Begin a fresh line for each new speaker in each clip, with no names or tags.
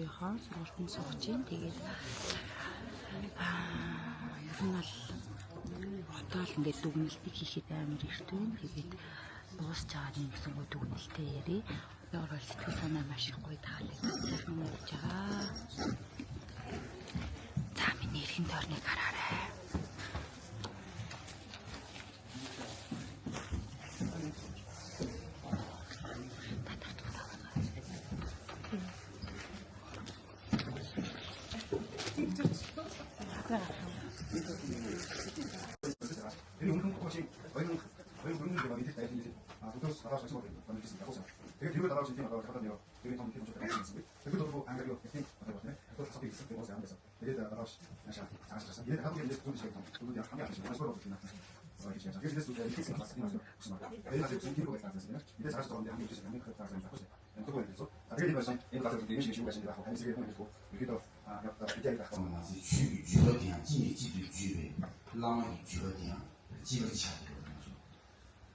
өдрийнхөө сургуульд сууж чинь. Тэгээд ер нь бол хотоол ингээд дүгнэлтийг хийхэд амар эрт байна. Тэгээд дуусч байгаа юм гэсэн гоо дүгнэлтээ ярий. Одоо бол сэтгэл санаа маш их гоё таалагдсан юм болж байгаа. За миний эргэн тойрныг хараарай.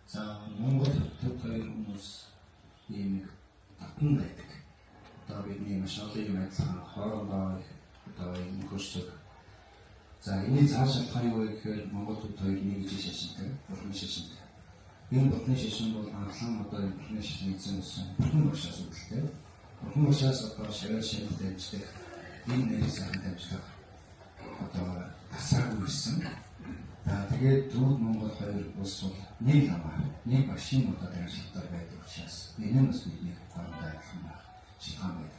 За Монгол төдий хүмүүс ийм татан байдаг. Одоо бидний маш олон юм ажиллах хоорондоо одоо ийм хөрсөг. За энэ цааш шалтгаан юу вэ гэхээр Монгол төдий нэгж шашинтай, бурхны шашинтай. Энэ бурхны шашин бол анхлан одоо бурхны шашин эзэн бурхан уушаас үүдэлтэй. Бурхан уушаас одоо шавьяа шимт дамждаг энэ нэрийг сайхан дамждаг. Одоо тасаагүй байсан. Тэгээд дөрөв Монгол хоёр улс бол нэг хамаа, нэг машин удаад ажилладаг байдаг учраас энэ нь бас бидний хоорондоо адилхан байх шалтгаан байдаг.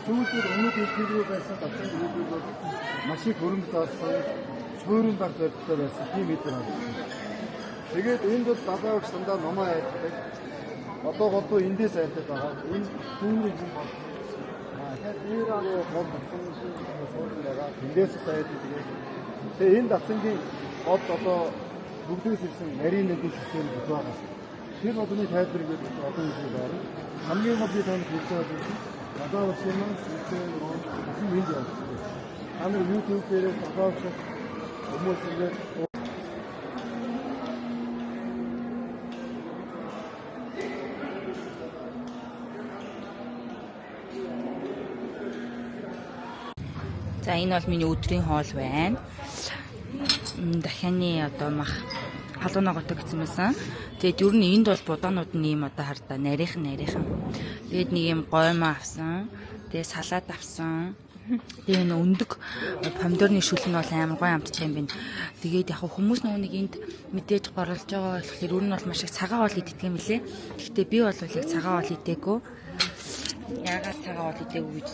Сүүлдээ өнөөдөр хэлбэрүү байсан татсан хэлбэр бол маш их хөрөнгө зарсан, суурин баг зорилттой байсан тийм мэдэр байна. Тэгээд энд бол дагааг сандаа номоо хайдаг. Одоо голдуу эндээс хайдаг байгаа. Энэ түүнийг юм бол eeraago гол татсан суурин байгаа. Эндээс хайдаг. Тэгээд энэ татсангийн гол одоо бүгдээс ирсэн маринадын систем байгаа. Тэр одны тайлбар гэдэг одоо юм байна. Хамгийн гол бид танд хэлсэн одоо шинэ систем юм ийм юм. Аны YouTube дээрээ тоглож хүмүүс ингээд
За энэ бол миний өдрийн хоол байна. Дахианы одоо мах халуун ногоотой гэсэн байсан. Тэгээд ер нь энд бол будаанууд нь ийм одоо хардаа нарийнхан. Тэгээд нэг юм гоймоо авсан. Тэгээд салаад авсан. Тэгээд энэ өндөг помидорны шүлэг нь бол амар гоё амтчих юм байна. Тэгээд яг хүмүүс нэг энд мэдээж горлож байгаа болохоор ер нь бол маш их цагаан хоол иддэг юм лээ. Гэхдээ би бол яг цагаан хоол идээгүй. Яагаад цагаан хоол идээгүй гэж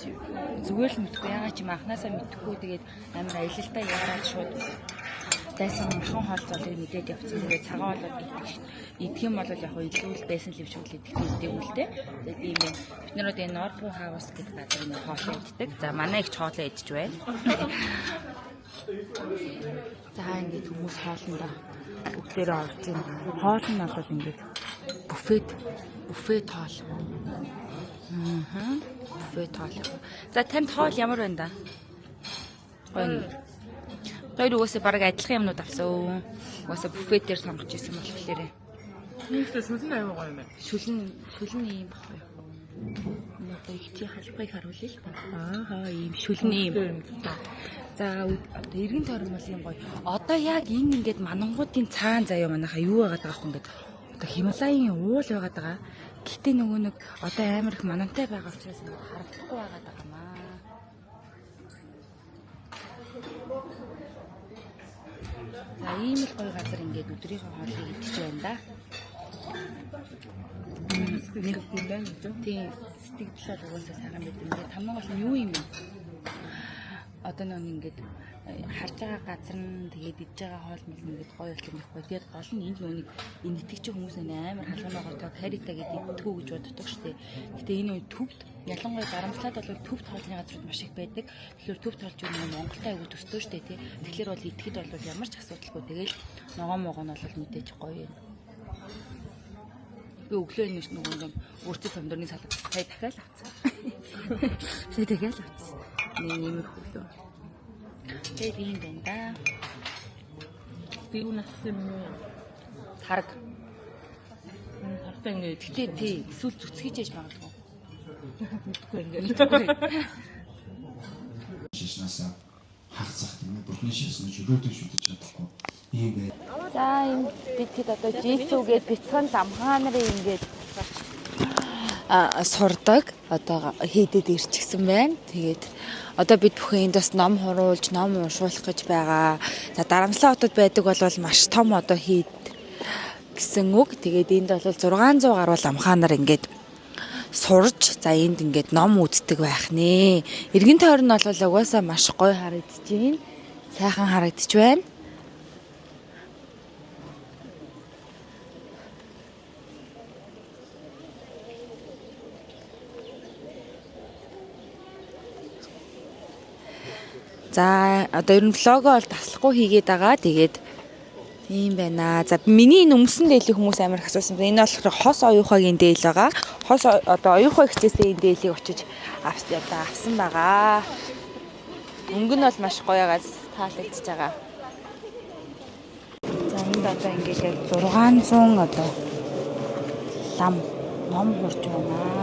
зүгээр л мэдгүй. Яагаад ч юм анханасаа мэдгүй. Тэгээд амар аялалтай яараад шууд дайсан махан хоолцоолыг мэдээд явцсан. Тэгээд цагаан хоолоо идэх шин. Идэх юм бол яг илүү дайсан лившүүл идэх үедээ. Тэгээд ийм юм. Бид нарууд энэ Норбу хаус гэдэг газар нэг хоолоо иддэг. За манай их хоолоо идэж байна. За ингээд хүмүүс хоолндоо бүгдээрээ орж ийн. Хоол нь бол ингээд буфет хоол. Буфет хоол. За танд хоол ямар байна да? Гоё. Хоёр угаасаа бараг адилхан юмнууд авсан. Угаасаа буфет дээр сонгож ирсэн болохоор.
Нийтдээ шүлэн аймаг гоё юм байна.
Шүлэн ийм баггүй. Одоо их чи халбыг харуулъя л та. Ийм шүлэн ийм. За одоо эргэн тойрон бол юм гоё. Одоо яг энэ ингээд манангуудын цаан заяа манайха юу байгаад байгаа юм ингээд одоо Хималаян уул байгаад байгаа. Гэтэ нөгөө нэг одоо амар их манантай байгаа учраас харагдахгүй байгаад байгаа маа. За ийм л гоё газар ингээд өдрийнхөө хоолыг идэж байна да. Сэтгэл юм байна гэж. Тийм, сэтгэл угаасаа сайхан байт. Ингээд тамаа бол юу юм бэ? Одоо нэг ингээд харж байгаа газар нь тэгээд идж байгаа хоол мэл ингээд гоё болчих юм байхгүй. Тэгээд гол нь энэ нүуний энэ итгэж хүмүүс амар халуунаагаар таг харитаа гэдэг идтгүү гэж боддог шүү дээ. Гэтэ энэ үе төвд ялангуяа дарамтлаад бол төвд хоолны газрууд маш их байдаг. Тэгэхээр төвд хоолж юу нэг Монголтай аягүй төстэй шүү дээ тий. Тэгэхээр бол итгэхэд бол ямар ч асуудалгүй. Тэгэл ногоо могоо нь бол мэдээж гоё юм. Би өглөө нэг юм өөртөө помидорны салат сая дахиад авсан. Сая дахиад авсан. Нэг юм хөглөө. Тэгээд юм байна да.
Би унасан юм уу?
Тараг.
Тартай ингээд
Гэтэ тий эсвэл зүцгийж яж магадгүй.
Шишнасаа хагцах тийм ээ. Бурхны шишнээ чөлөөтэй шүтэж чадахгүй. Ийм бай.
За энэ бид хэд одоо жийцүүгээд бяцхан ламхаа нарын ингээд сурдаг одоо хийдэд ирчихсэн байна. Тэгээд одоо бид бүхэн энд бас ном хуруулж, ном уншуулах гэж байгаа. За Дарамтлаа хотод байдаг бол маш том одоо хийд гэсэн үг. Тэгээд энд бол 600 гаруй ламхаа нар ингээд сурж, за энд ингээд ном үздэг байх нэ. Иргэн тойрон нь бол угаасаа маш гоё харагдаж байна. Сайхан харагдаж байна. За одоо ер нь влогоо бол таслахгүй хийгээд байгаа. Тэгээд ийм байна. За миний энэ өмсөн дээлийн хүмүүс амар их асуусан. Энэ болохоор хос оюухагийн дээл байгаа. Хос одоо оюухай хичээсээ энэ дээлийг очиж авсан байгаа. Өнгө нь бол маш гоёгаас таалагдж байгаа. За энд одоо ингээд яг 600 одоо лам ном хурж байна.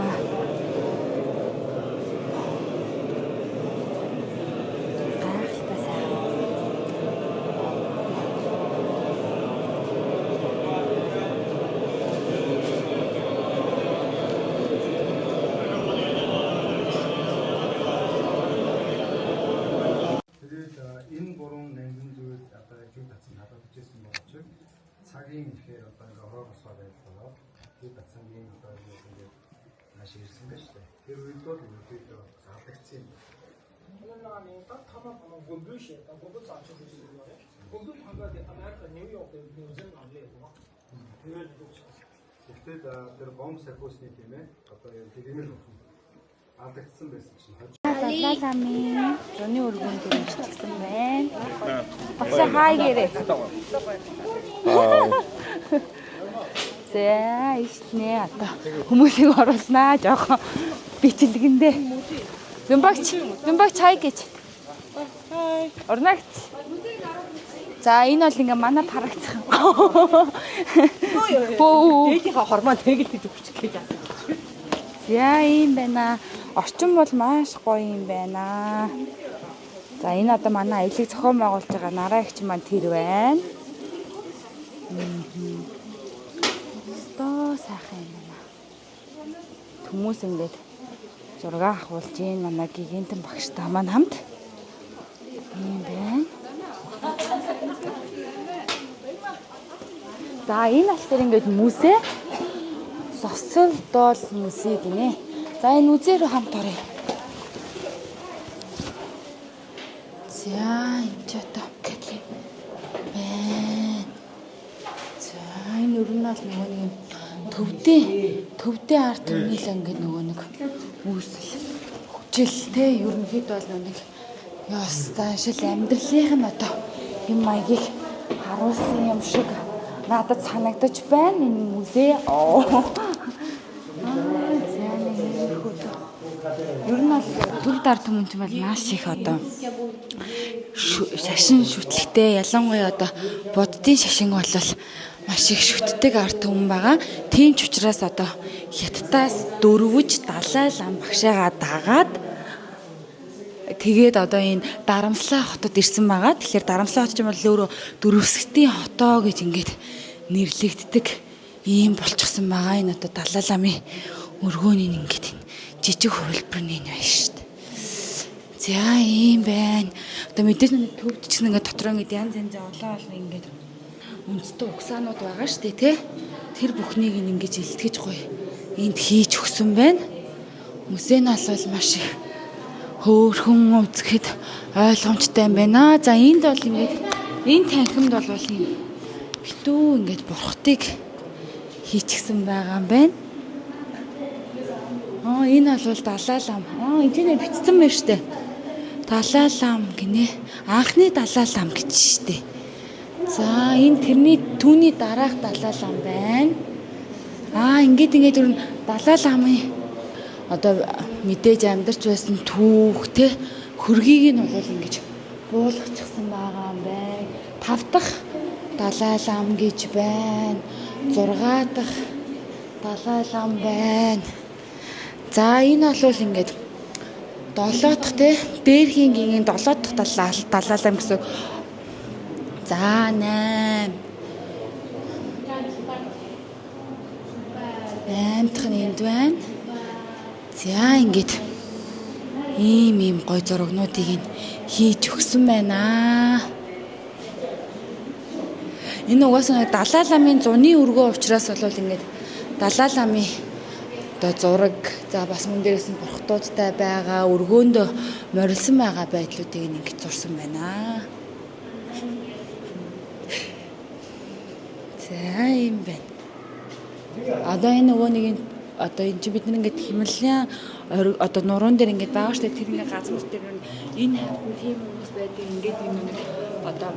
Цагийн ихээр одоо ингээ ороо босоо байлаа. Тэр бацангийн одоо ингээ маш ирсэн байж тээ. Тэр үед бол ерөөдөө заалгацсан юм.
Нэг та тамаа гомбиш та гомбо цаач гэсэн юм байна. Гомбо хангаад Америк, Нью-Йорк, Нью-Зеланд авлаа юм. Тэгээд
Гэхдээ тэр бомб сахиусны тийм ээ. Одоо яг тиймэр алдагдсан байсан чинь.
Лаламын зуны өргөнд дөрөвчсөн байна. Багш хай гэрээ. За ишнэ одоо хүмүүсийг оруулнаа жоохон бичлэгэндээ. Зэмбагч хай гэж. Орнагч. За энэ бол ингээ манай тарагцсан.
ээжийнхээ хормоо тэгэл гэж өгчих гэж яасан.
За ийм байна. Орчин бол маш гоё юм байна. За энэ одоо манай аялыг зохион байгуулж байгаа нараа ихч маань тэр байна. Стоо сайхан юм байна. Хүмүүс ингээд зураг авахулж ийн манай гигантэн багштай маань хамт. Ийм байна. За энэ аль дээр ингээд мүсэ сосол доол мүсэ гинэ. За энэ үзээр хамт оръё. За энэ ч одоо катли байна. За энэ өрн нь бол нөгөө нэг төвдөө арт түмнийл ингээд нөгөө нэг үүсэл хүчил те ерөнхийдөө бол нэг ёстой шил амьдралынх нь одоо юм маягийг харуулсан юм шиг надад санагдаж байна энэ музей. Ер нь бол төвд арт түмэн ч бол маш их одоо шашин шүтлэгтэй ялангуяа одоо буддын шашин бол маш их шүтдэг арт түмэн байгаа. Тийм ч учраас одоо хятадаас дөрвөж далай лам багшаагаа дагаад тэгээд одоо энэ Дарамтлаа хотод ирсэн байгаа. Тэгэхээр Дарамтлаа хот ч юм бол өөрөө дөрвөсгтийн хотоо гэж ингээд нэрлэгддэг ийм болчихсон байгаа. Энэ одоо Далай ламын өргөөний ингээд жижиг хувилбар нь байна шүү дээ. За ийм байна. Одоо мэдээж нэг төвд ч ингээд дотроо ингээд янз янз олон ингээд үндэстэй угсаанууд байгаа шүү дээ, тэ? Тэр бүхнийг ингээд илтгэж гоё энд хийж өгсөн байна. Музей нь бол маш их хөөрхөн үзэхэд ойлгомжтой юм байна. За энд бол ингээд энэ танхимд бол юм битүү ингээд бурхтыг хийчихсэн байгаа юм байна. Энэ бол Далай лам. Энд бичсэн байна штэ. Далай лам гинэ. Анхны Далай лам гэж штэ. За энэ тэрний түүний дараах Далай лам байна. Ингээд өөр Далай ламын одоо мэдээж амьдарч байсан түүх те хөргийг нь бол ингэж буулгачихсан байгаа юм байна. 5 дахь Далай лам гэж байна. 6 дахь Далай лам байна. За энэ бол ингээд 7 дахь те дээрхийн гингийн 7 дахь Далай лам гэсэн. За 8 дахь нь энд байна. За ингээд ийм гой зурагнуудыг хийж өгсөн байна. Энэ угаасаа Далай ламын зуны өргөө учраас бол ингээд Далай ламын одоо зураг за бас мөн дээрээс нь бурхтуудтай байгаа өргөөндөө морилсон байгаа байдлуудыг ингэж зурсан байна. За юм байна. Одоо энэ нөгөө нэг одоо энэ чи бид нар ингээд химэллийн одоо нуруунд дээр ингээд байгаа штэ тэр ингээд газмус дээр энэ хайрхан тийм хүмүүс байдаг ингээд юм нэг одоо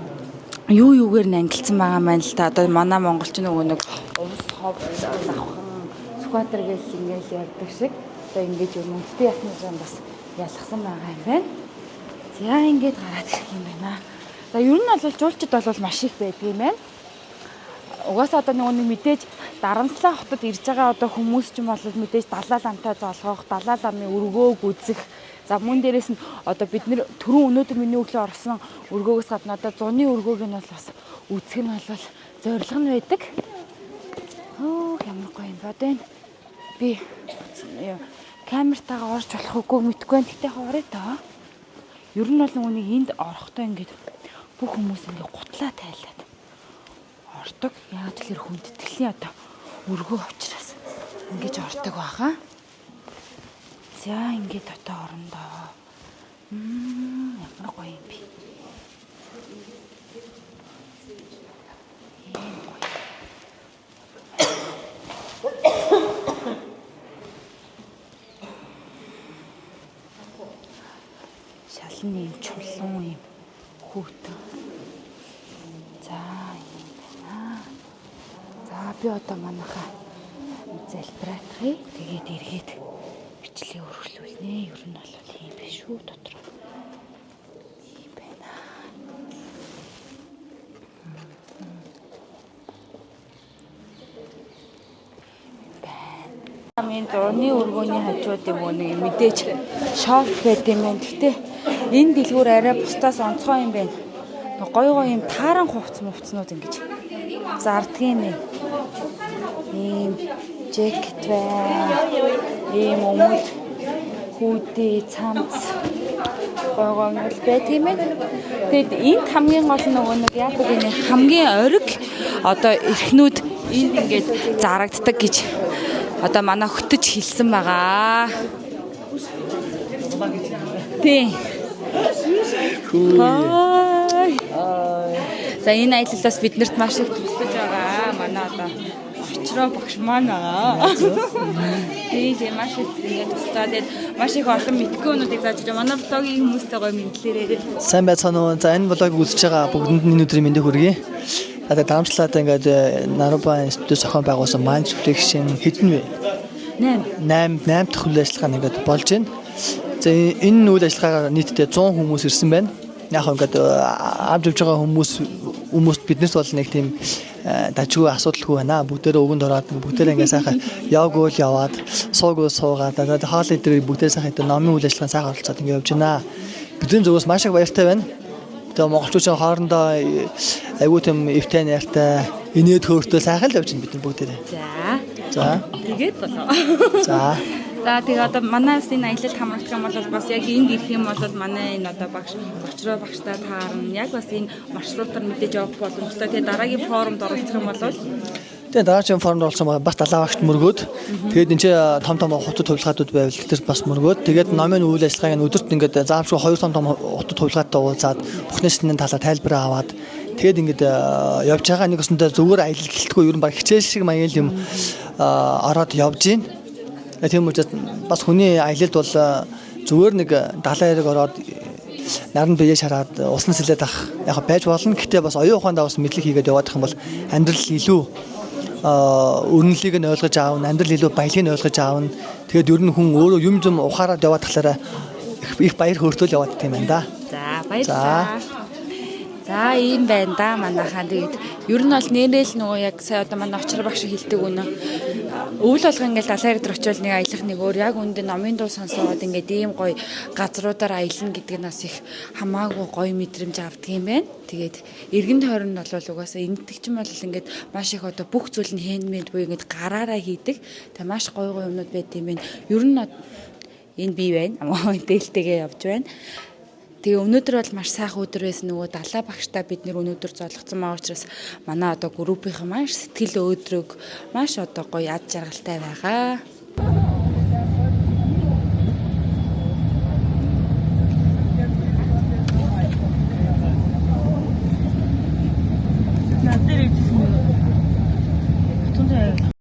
юугаар нь ангилсан байгаа юм байна л та. Одоо манай монголч нөгөө нэг увс хов авхан скватер гэж ингээд ярьдаг шиг одоо ингээд юм үндэсний ясны зам бас ялгсан байгаа юм байна. За ингээд гараад ирэх юм байна. За ер нь бол жуулчд бол маш их байдаг юм байна. Угаасаа одоо нэг мэдээж Дарамтлаа хотод ирж байгаа одоо хүмүүс ч юм бол мэдээж Далай ламтай золгоох, Далай ламын өргөөг үзэх. За мөн дээрээс нь одоо бид нэр түрүүн өнөөдөр миний өглөө орсон өргөөгөөс гадна одоо зуны өргөөг нь бол бас үзэх нь бол зориг нь байдаг. Ямар гоё юм ба дээ. Би камертайгаа орж болох үгүй мэдгүй байна. Гэтэ хоорой таа. Ер нь бол нэг энд орохдоо ингээд бүх хүмүүс ингээд гутлаа тайлаад ордог. Яг тэр хүндэтгэлийн одоо өргөө учраас ингэж ордог байгаа. За ингээд одоо орондоо. Ямар гоё юм бэ. Шалны юм чулуун юм хүүтэн. За юм байна. За би одоо манайхаа залбираатгая. Тэгээд эргээд бичлэгээ өргөжлүүлнэ. Ер нь бол ийм биш шүү дотор. Ийм байна. Амын зурны өргөөний хажууд юм уу нэг мэдээж шоп байт юм байна. Гэхдээ энэ дэлгүүр арай бусдаас онцгой юм байна. Гой юм тааран хувцснууд ингэж зардгийн юм. Ийм жакет байна. Ийм өмд хүүдээ цамц гой нь байт юм байна. Тэгэд энд хамгийн гол нөгөө нэг яг үгүй хамгийн ориг одоо эрхнүүд энд ингэж зарагддаг гэж одоо манай хөтөж хэлсэн байгаа. Тий. За энэ аялалаас биднэрт маш их тусалж байгаа. Манай одоо очроо багш маань байгаа. Тийм маш их ингэ тусалж тэгээд маш их олон мэдгүй юмнуудыг зааж байгаа. Манай блогийн хүмүүстэй гоё мэдлээрээ.
Сайн байцгаана уу. За энэ блогийг үзэж байгаа бүгдэнд энэ өдрийн мэндийг хүргэе. Одоо Дарамтлаатай ингээд Наруба институт зохион байгуулсан Mind Reflection хэдэн вэ? 8 дахь үйл ажиллагаа ингээд болж байна. За энэ үйл ажиллагаагаар нийтдээ 100 хүмүүс ирсэн байна. Яг ингээд авч явж байгаа хүмүүст биднэрт бол нэг тийм дажгүй асуудалгүй байна. Бүгдээрээ өгөнд ороод бүгдээрээ ингээд сайхан явгуул яваад суугуул суугаад одоо хоол идрийг бүгдээ сайхан одоо номын үйл ажиллагаанд сайхан оролцоод ингээд явж байна. Бидний зүгээс маш их баяртай байна. Тэгээ монголчуудын хоорондоо айгүй тийм эвтэй найртай инээд хөөртэй сайхан л явж байна бид нар бүгдээрээ. За.
Тэгээд болоо.
За.
За тэгээ одоо манай энэ аялалд хамрагдах юм бол бас яг энд ирэх юм бол манай энэ одоо багшроо багштай таарна. Яг бас энэ маршрутаар мэдээж явах боломжтой. Тэгээ дараагийн форумд оролцох юм бол
Тэгээ дараагийн формд болсон бас далаа багт мөргөөд тэгээд энэ ч том хотод хувилгаатууд байвал тэр бас мөргөөд тэгээд номын үйл ажиллагааг нь өдөрт ингээд заавшгүй 2 том хотод хувилгаатай уулзаад бүхнээсний талаар тайлбараа аваад тэгээд ингээд явж байгаа нэг өсөндөө зүгээр аялал гэлтгүй ер нь баг хичээл шиг маяг юм ороод явж гин. Тийм учраас бас хүний аялалд бол зүгээр нэг далайн хэрэг ороод наранд биеэ шараад усан сэлээд ах яг байж болно. Гэхдээ бас оюун ухаандаа бас мэдлэг хийгээд явах юм бол амьдрал илүү үнэнлийг нь ойлгож аавна, амьдрал илүү баялагийг нь ойлгож аавна. Тэгээд ер нь хүн өөрөө юм зам ухаараад яваад тахлаараа их баяр хөөртөл яваад тийм байна да.
За баярлалаа. За ийм байна да манайхаа. Тэгээд ер нь бол нэрэл нөгөө яг сая одоо манай очроо багш хэлдэг үнэ. Өвөл болго ингээл далайн дээр очивол нэг аялах нэг өөр яг үндэ номын дуу сонсоод ингээд ийм гоё газруудаар аялна гэдэг нь бас их хамаагүй гоё мэдрэмж авдаг юм байна. Тэгээд эргэн тойронд бол угаасаа энэтгч юм бол ингээд маш их одоо бүх зүйл нь хендмейд буюу ингээд гараараа хийдэг. Тэгээ маш гоё гоё юмнууд байт юм байна. Ер нь энэ бий байна. Амаа дээлтэйгээ явж байна. Тэгээ өнөөдөр бол маш сайхан өдөр байсан нөгөө далаа багштай бид нэр өнөөдөр зоолгоцсон маа учраас манай одоо группийнхан маш сэтгэл өөдрөг маш одоо гоё яд жаргалтай байгаа.